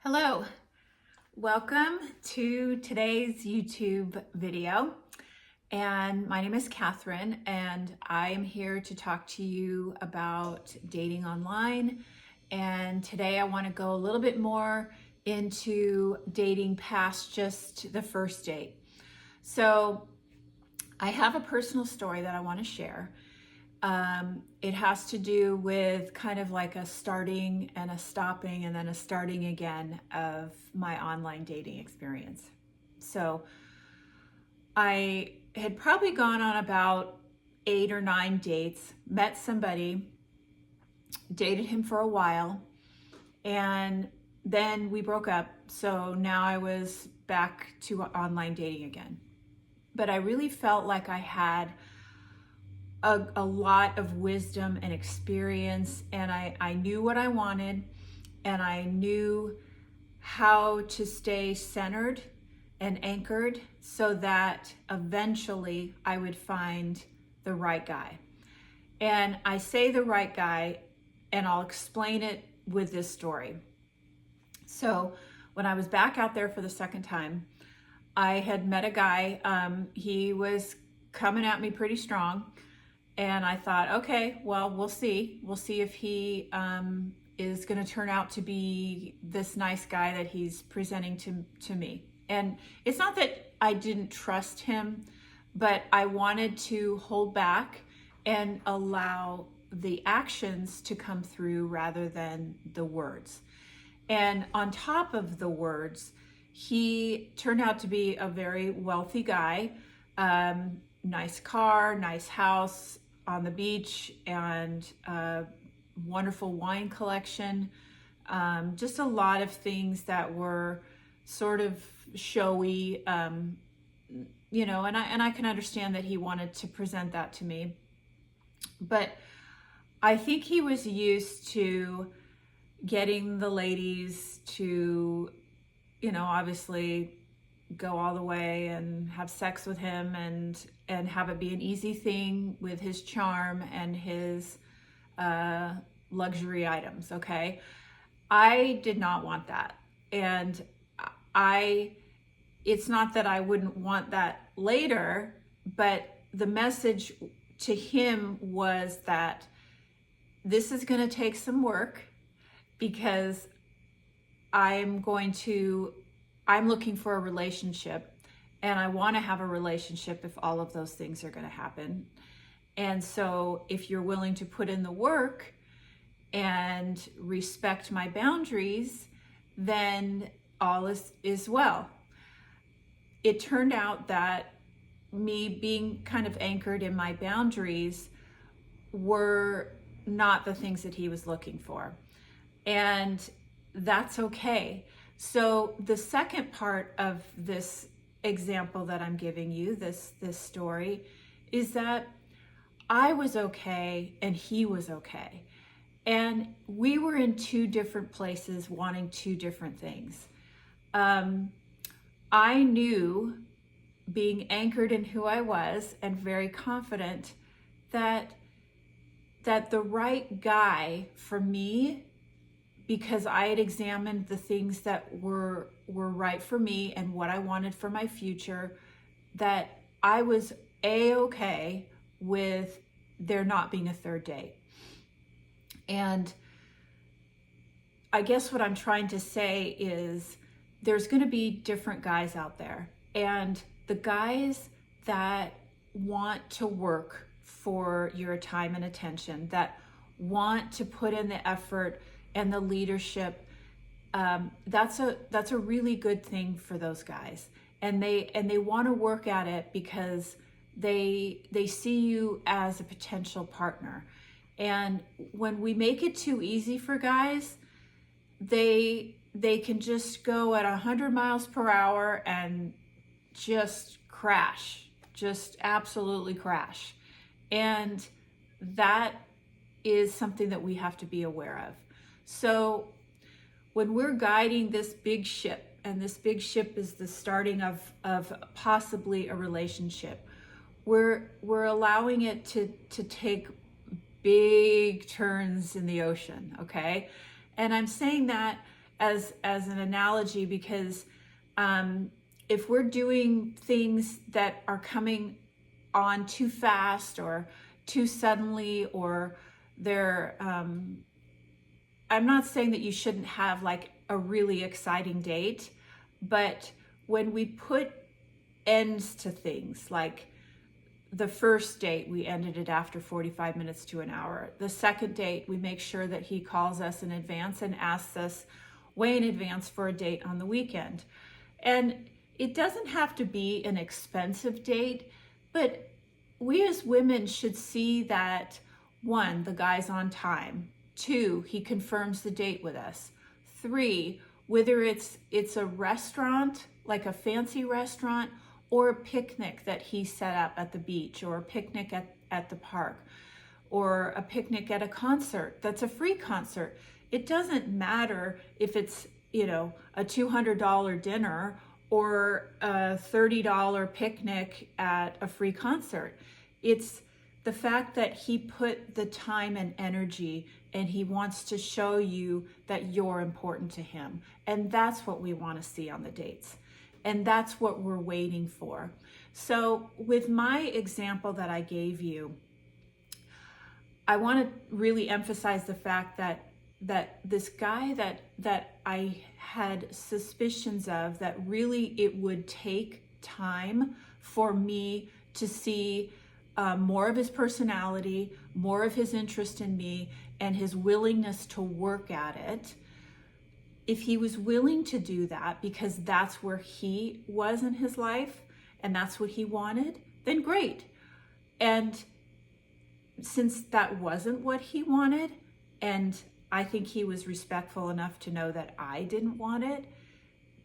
Hello, welcome to today's YouTube video. And my name is Catherine, and I am here to talk to you about dating online. And today I want to go a little bit more into dating past just the first date. So I have a personal story that I want to share. It has to do with kind of like a starting and a stopping and then a starting again of my online dating experience. So I had probably gone on about 8 or 9 dates, met somebody, dated him for a while, and then we broke up. So now I was back to online dating again. But I really felt like I had a lot of wisdom and experience, and I knew what I wanted, and I knew how to stay centered and anchored so that eventually I would find the right guy. And I say the right guy, and I'll explain it with this story. So when I was back out there for the second time, I had met a guy. He was coming at me pretty strong. And I thought, okay, well, we'll see. We'll see if he is going to turn out to be this nice guy that he's presenting to me. And it's not that I didn't trust him, but I wanted to hold back and allow the actions to come through rather than the words. And on top of the words, he turned out to be a very wealthy guy. Nice car, nice house on the beach, and a wonderful wine collection. Just a lot of things that were sort of showy, and I can understand that he wanted to present that to me. But I think he was used to getting the ladies to, obviously go all the way and have sex with him and have it be an easy thing with his charm and his luxury items. Okay, I did not want that, and it's not that I wouldn't want that later, but the message to him was that this is going to take some work because I'm looking for a relationship, and I want to have a relationship if all of those things are going to happen. And so if you're willing to put in the work and respect my boundaries, then all is well. It turned out that me being kind of anchored in my boundaries were not the things that he was looking for. And that's okay. So the second part of this example that I'm giving you, this story, is that I was okay and he was okay. And we were in two different places wanting two different things. I knew, being anchored in who I was and very confident, that the right guy for me, because I had examined the things that were right for me and what I wanted for my future, that I was A-okay with there not being a third date. And I guess what I'm trying to say is there's going to be different guys out there, and the guys that want to work for your time and attention, that want to put in the effort and the leadership, that's a really good thing for those guys, and they want to work at it because they see you as a potential partner. And when we make it too easy for guys, they can just go at 100 miles per hour and just crash, just absolutely crash. And that is something that we have to be aware of. So when we're guiding this big ship, and this big ship is the starting of possibly a relationship, we're allowing it to take big turns in the ocean, okay? And I'm saying that as an analogy, because if we're doing things that are coming on too fast or too suddenly, or they're I'm not saying that you shouldn't have like a really exciting date, but when we put ends to things, like the first date, we ended it after 45 minutes to an hour. The second date, we make sure that he calls us in advance and asks us way in advance for a date on the weekend. And it doesn't have to be an expensive date, but we as women should see that, one, the guy's on time. Two, he confirms the date with us. Three, whether it's a restaurant, like a fancy restaurant, or a picnic that he set up at the beach, or a picnic at the park, or a picnic at a concert that's a free concert. It doesn't matter if it's, you know, a $200 dinner or a $30 picnic at a free concert. It's the fact that he put the time and energy, and he wants to show you that you're important to him. And that's what we want to see on the dates. And that's what we're waiting for. So with my example that I gave you, I want to really emphasize the fact that this guy that I had suspicions of, that really it would take time for me to see more of his personality, more of his interest in me, and his willingness to work at it. If he was willing to do that because that's where he was in his life and that's what he wanted, then great. And since that wasn't what he wanted, and I think he was respectful enough to know that I didn't want it,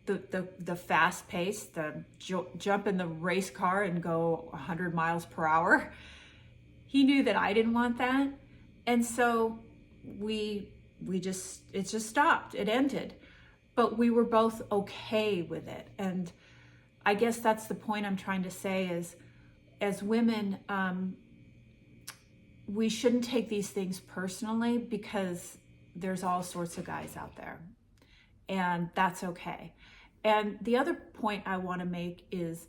the fast pace, the jump in the race car and go 100 miles per hour, he knew that I didn't want that. And so it just stopped, it ended. But we were both okay with it. And I guess that's the point I'm trying to say is, as women, we shouldn't take these things personally, because there's all sorts of guys out there, and that's okay. And the other point I want to make is,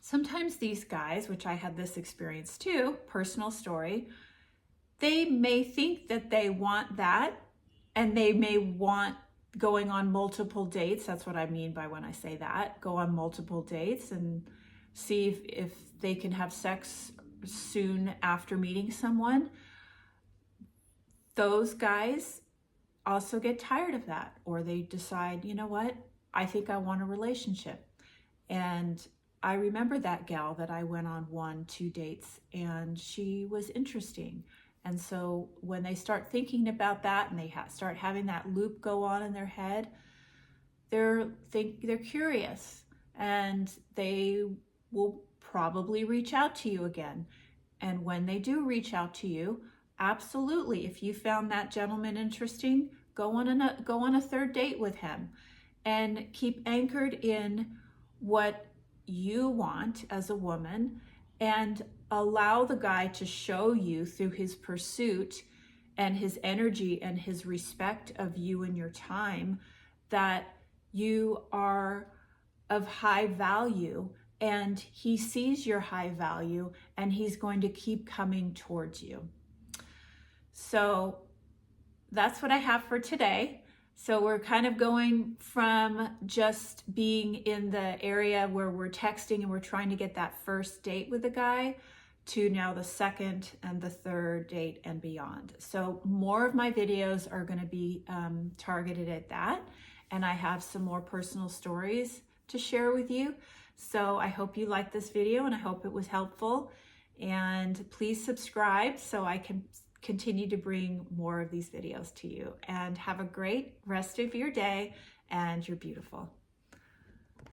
sometimes these guys, which I had this experience too, personal story, they may think that they want that, and they may want going on multiple dates. That's what I mean by when I say that. Go on multiple dates and see if they can have sex soon after meeting someone. Those guys also get tired of that, or they decide, you know what, I think I want a relationship. And I remember that gal that I went on 1-2 dates, and she was interesting. And so when they start thinking about that, and they start having that loop go on in their head, they're curious, and they will probably reach out to you again. And when they do reach out to you, absolutely, if you found that gentleman interesting, go on a third date with him, and keep anchored in what you want as a woman, and allow the guy to show you through his pursuit and his energy and his respect of you and your time that you are of high value, and he sees your high value, and he's going to keep coming towards you. So that's what I have for today. So we're kind of going from just being in the area where we're texting and we're trying to get that first date with the guy, to now the second and the third date and beyond. So more of my videos are going to be targeted at that. And I have some more personal stories to share with you. So I hope you liked this video, and I hope it was helpful. And please subscribe so I can continue to bring more of these videos to you. And have a great rest of your day, and you're beautiful.